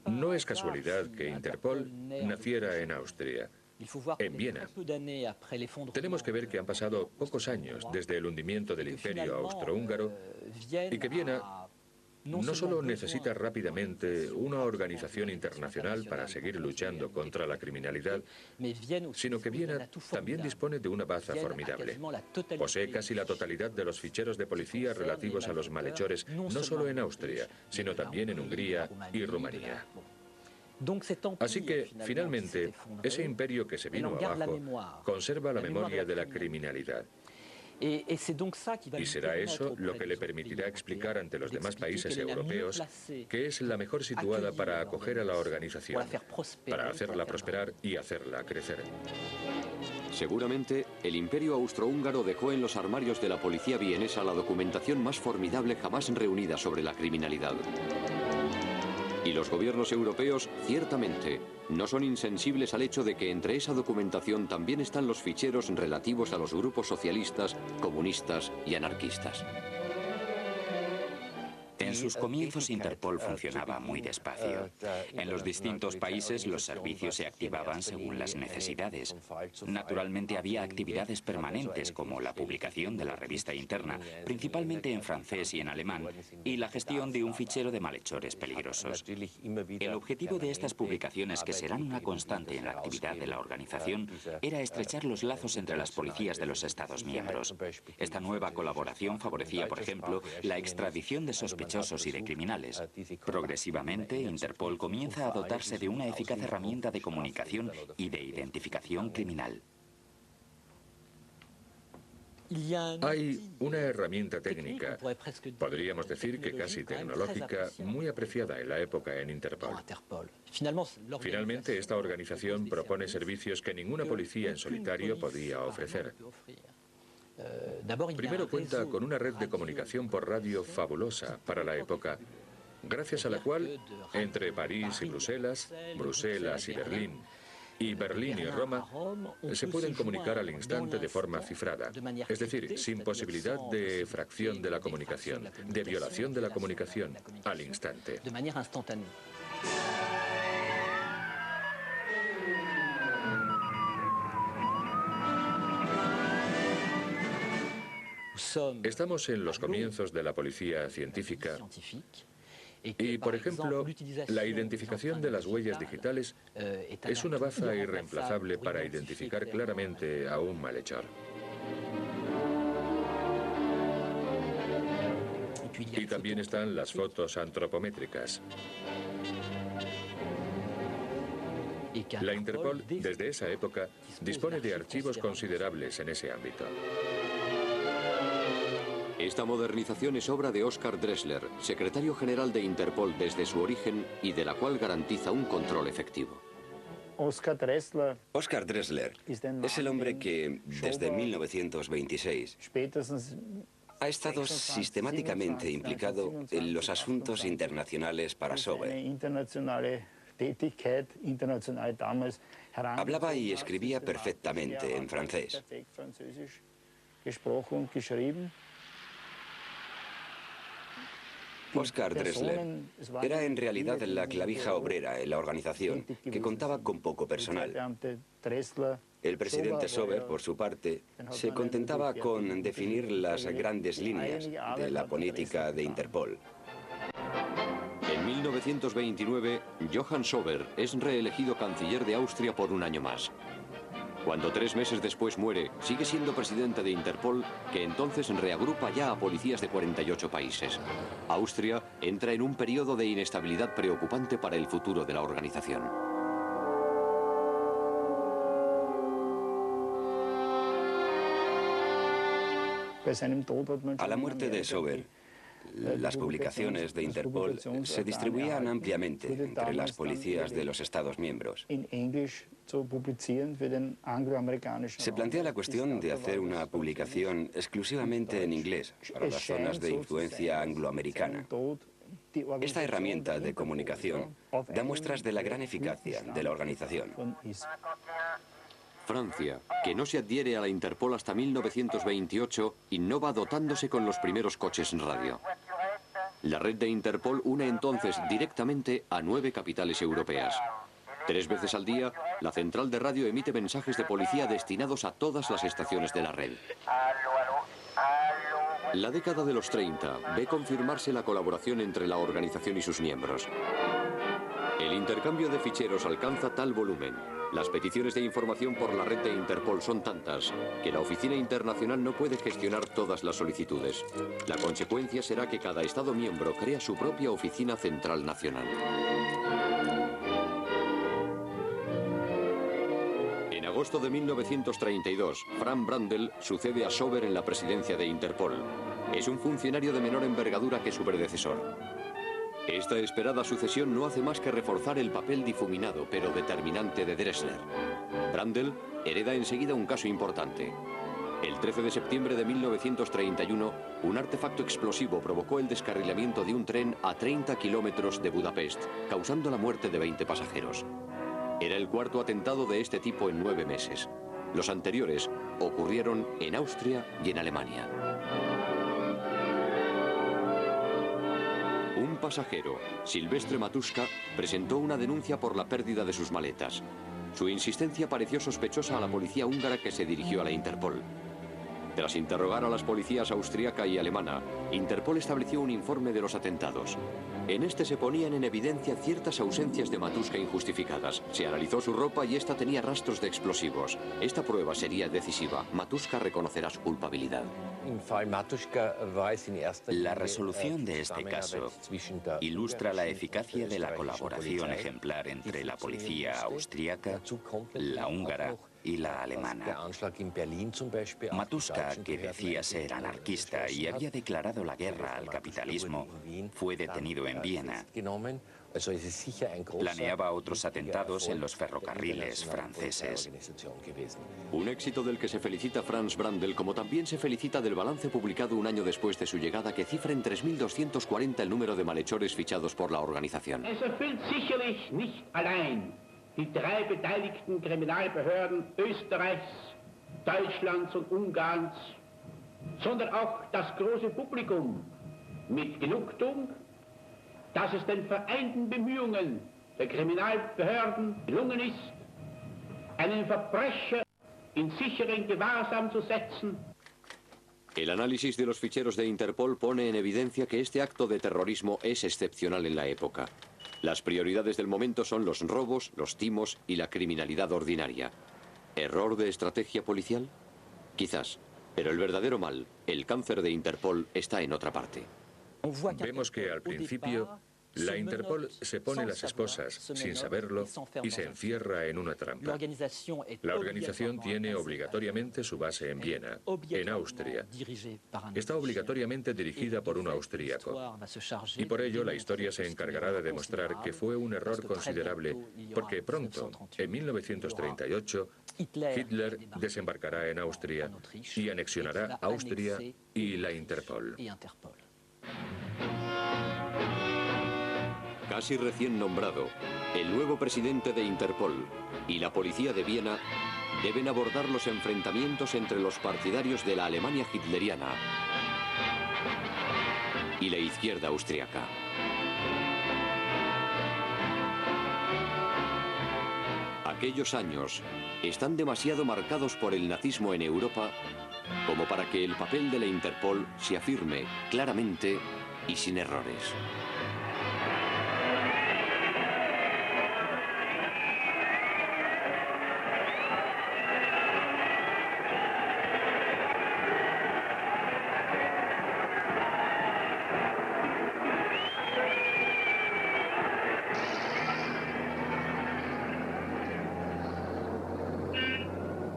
No es casualidad que Interpol naciera en Austria, en Viena. Tenemos que ver que han pasado pocos años desde el hundimiento del Imperio Austrohúngaro y que Viena no solo necesita rápidamente una organización internacional para seguir luchando contra la criminalidad, sino que Viena también dispone de una baza formidable. Posee casi la totalidad de los ficheros de policía relativos a los malhechores, no solo en Austria, sino también en Hungría y Rumanía. Así que, finalmente, ese imperio que se vino abajo conserva la memoria de la criminalidad. Y será eso lo que le permitirá explicar ante los demás países europeos que es la mejor situada para acoger a la organización, para hacerla prosperar y hacerla crecer. Seguramente, el Imperio Austrohúngaro dejó en los armarios de la policía vienesa la documentación más formidable jamás reunida sobre la criminalidad. Y los gobiernos europeos, ciertamente, no son insensibles al hecho de que entre esa documentación también están los ficheros relativos a los grupos socialistas, comunistas y anarquistas. En sus comienzos Interpol funcionaba muy despacio. En los distintos países los servicios se activaban según las necesidades. Naturalmente había actividades permanentes como la publicación de la revista interna, principalmente en francés y en alemán, y la gestión de un fichero de malhechores peligrosos. El objetivo de estas publicaciones, que serán una constante en la actividad de la organización, era estrechar los lazos entre las policías de los Estados miembros. Esta nueva colaboración favorecía, por ejemplo, la extradición de sospechosos y de criminales. Progresivamente, Interpol comienza a dotarse de una eficaz herramienta de comunicación y de identificación criminal. Hay una herramienta técnica, podríamos decir que casi tecnológica, muy apreciada en la época en Interpol. Finalmente, esta organización propone servicios que ninguna policía en solitario podía ofrecer. Primero cuenta con una red de comunicación por radio fabulosa para la época, gracias a la cual, entre París y Bruselas, Bruselas y Berlín, y Berlín y Roma, se pueden comunicar al instante de forma cifrada, es decir, sin posibilidad de fracción de la comunicación, de violación de la comunicación, al instante. Estamos en los comienzos de la policía científica y, por ejemplo, la identificación de las huellas digitales es una baza irreemplazable para identificar claramente a un malhechor. Y también están las fotos antropométricas. La Interpol, desde esa época, dispone de archivos considerables en ese ámbito. Esta modernización es obra de Oskar Dressler, secretario general de Interpol desde su origen y de la cual garantiza un control efectivo. Oskar Dressler es el hombre que, desde 1926, ha estado sistemáticamente implicado en los asuntos internacionales para Sauber. Hablaba y escribía perfectamente en francés. Oskar Dressler era en realidad la clavija obrera en la organización, que contaba con poco personal. El presidente Sauber, por su parte, se contentaba con definir las grandes líneas de la política de Interpol. En 1929, Johann Sauber es reelegido canciller de Austria por un año más. Cuando 3 meses después muere, sigue siendo presidente de Interpol, que entonces reagrupa ya a policías de 48 países. Austria entra en un periodo de inestabilidad preocupante para el futuro de la organización. A la muerte de Sauber, las publicaciones de Interpol se distribuían ampliamente entre las policías de los Estados miembros. Se plantea la cuestión de hacer una publicación exclusivamente en inglés para las zonas de influencia angloamericana. Esta herramienta de comunicación da muestras de la gran eficacia de la organización. Francia, que no se adhiere a la Interpol hasta 1928, innova dotándose con los primeros coches en radio. La red de Interpol une entonces directamente a 9 capitales europeas. 3 veces al día, la central de radio emite mensajes de policía destinados a todas las estaciones de la red. La década de los 30 ve confirmarse la colaboración entre la organización y sus miembros. El intercambio de ficheros alcanza tal volumen, las peticiones de información por la red de Interpol son tantas, que la Oficina Internacional no puede gestionar todas las solicitudes. La consecuencia será que cada Estado miembro crea su propia Oficina Central Nacional. En agosto de 1932, Frank Brandl sucede a Söber en la presidencia de Interpol. Es un funcionario de menor envergadura que su predecesor. Esta esperada sucesión no hace más que reforzar el papel difuminado pero determinante de Drexler. Brandl hereda enseguida un caso importante. El 13 de septiembre de 1931, un artefacto explosivo provocó el descarrilamiento de un tren a 30 kilómetros de Budapest, causando la muerte de 20 pasajeros. Era el cuarto atentado de este tipo en 9 meses. Los anteriores ocurrieron en Austria y en Alemania. Un pasajero, Silvestre Matuszka, presentó una denuncia por la pérdida de sus maletas. Su insistencia pareció sospechosa a la policía húngara que se dirigió a la Interpol. Tras interrogar a las policías austríaca y alemana, Interpol estableció un informe de los atentados. En este se ponían en evidencia ciertas ausencias de Matuszka injustificadas. Se analizó su ropa y esta tenía rastros de explosivos. Esta prueba sería decisiva. Matuszka reconocerá su culpabilidad. La resolución de este caso ilustra la eficacia de la colaboración ejemplar entre la policía austríaca, la húngara y la alemana. Matuszka, que decía ser anarquista y había declarado la guerra al capitalismo, fue detenido en Viena. Planeaba otros atentados en los ferrocarriles franceses. Un éxito del que se felicita Franz Brandl, como también se felicita del balance publicado un año después de su llegada, que cifra en 3.240 el número de malhechores fichados por la organización. Die 3 beteiligten Kriminalbehörden Österreichs, Deutschlands und Ungarns, sondern auch das große Publikum mit Genugtuung, dass es den vereinten Bemühungen der Kriminalbehörden gelungen ist, einen Verbrecher in sicheren Gewahrsam zu setzen. El análisis de los ficheros de Interpol pone en evidencia que este acto de terrorismo es excepcional en la época. Las prioridades del momento son los robos, los timos y la criminalidad ordinaria. ¿Error de estrategia policial? Quizás, pero el verdadero mal, el cáncer de Interpol, está en otra parte. Vemos que al principio la Interpol se pone las esposas sin saberlo y se encierra en una trampa. La organización tiene obligatoriamente su base en Viena, en Austria. Está obligatoriamente dirigida por un austríaco. Y por ello la historia se encargará de demostrar que fue un error considerable, porque pronto, en 1938, Hitler desembarcará en Austria y anexionará Austria y la Interpol. Casi recién nombrado, el nuevo presidente de Interpol y la policía de Viena deben abordar los enfrentamientos entre los partidarios de la Alemania hitleriana y la izquierda austriaca. Aquellos años están demasiado marcados por el nazismo en Europa como para que el papel de la Interpol se afirme claramente y sin errores.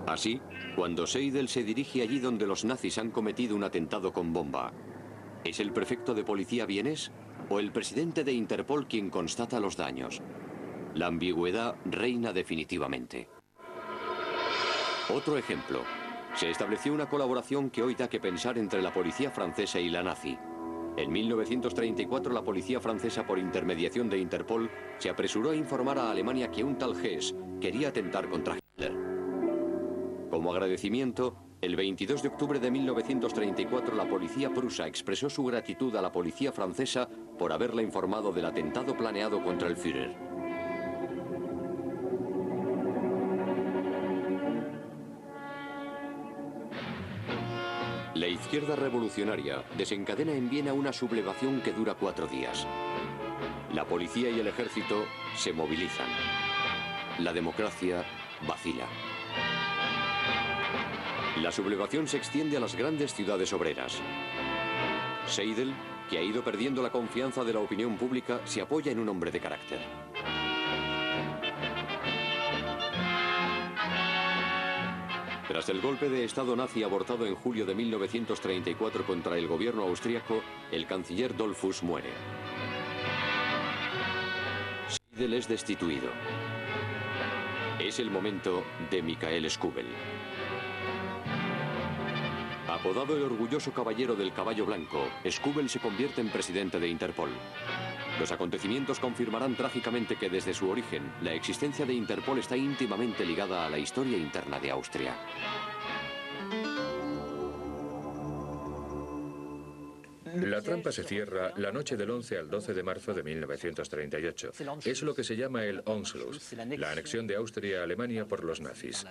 Así, cuando Seidel se dirige allí donde los nazis han cometido un atentado con bomba, ¿es el prefecto de policía vienés o el presidente de Interpol quien constata los daños? La ambigüedad reina definitivamente. Otro ejemplo. Se estableció una colaboración que hoy da que pensar entre la policía francesa y la nazi. En 1934 la policía francesa, por intermediación de Interpol, se apresuró a informar a Alemania que un tal Hess quería atentar contra Hitler. Como agradecimiento, El 22 de octubre de 1934, la policía prusa expresó su gratitud a la policía francesa por haberla informado del atentado planeado contra el Führer. La izquierda revolucionaria desencadena en Viena una sublevación que dura 4 días. La policía y el ejército se movilizan. La democracia vacila. La sublevación se extiende a las grandes ciudades obreras. Seidel, que ha ido perdiendo la confianza de la opinión pública, se apoya en un hombre de carácter. Tras el golpe de Estado nazi abortado en julio de 1934 contra el gobierno austríaco, el canciller Dollfuss muere. Seidel es destituido. Es el momento de Michael Skubel. Apodado el orgulloso caballero del caballo blanco, Skubel se convierte en presidente de Interpol. Los acontecimientos confirmarán trágicamente que desde su origen, la existencia de Interpol está íntimamente ligada a la historia interna de Austria. La trampa se cierra la noche del 11 al 12 de marzo de 1938. Es lo que se llama el Anschluss, la anexión de Austria a Alemania por los nazis.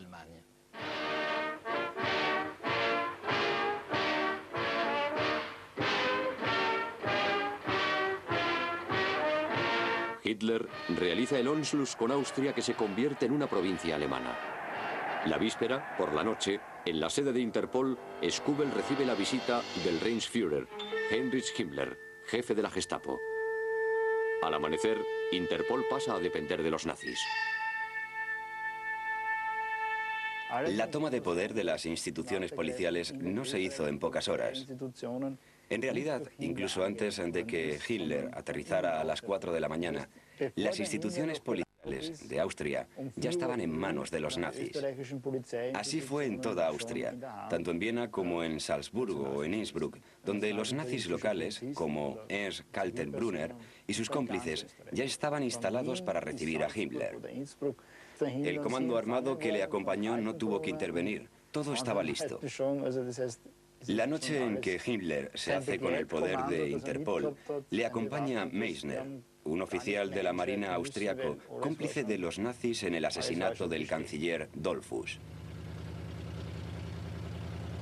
Hitler realiza el Anschluss con Austria, que se convierte en una provincia alemana. La víspera, por la noche, en la sede de Interpol, Skubel recibe la visita del Reichsführer, Heinrich Himmler, jefe de la Gestapo. Al amanecer, Interpol pasa a depender de los nazis. La toma de poder de las instituciones policiales no se hizo en pocas horas. En realidad, incluso antes de que Hitler aterrizara a las 4 de la mañana, las instituciones policiales de Austria ya estaban en manos de los nazis. Así fue en toda Austria, tanto en Viena como en Salzburgo o en Innsbruck, donde los nazis locales, como Ernst Kaltenbrunner y sus cómplices, ya estaban instalados para recibir a Himmler. El comando armado que le acompañó no tuvo que intervenir, todo estaba listo. La noche en que Himmler se hace con el poder de Interpol, le acompaña Meissner, un oficial de la Marina austriaco, cómplice de los nazis en el asesinato del canciller Dollfuss.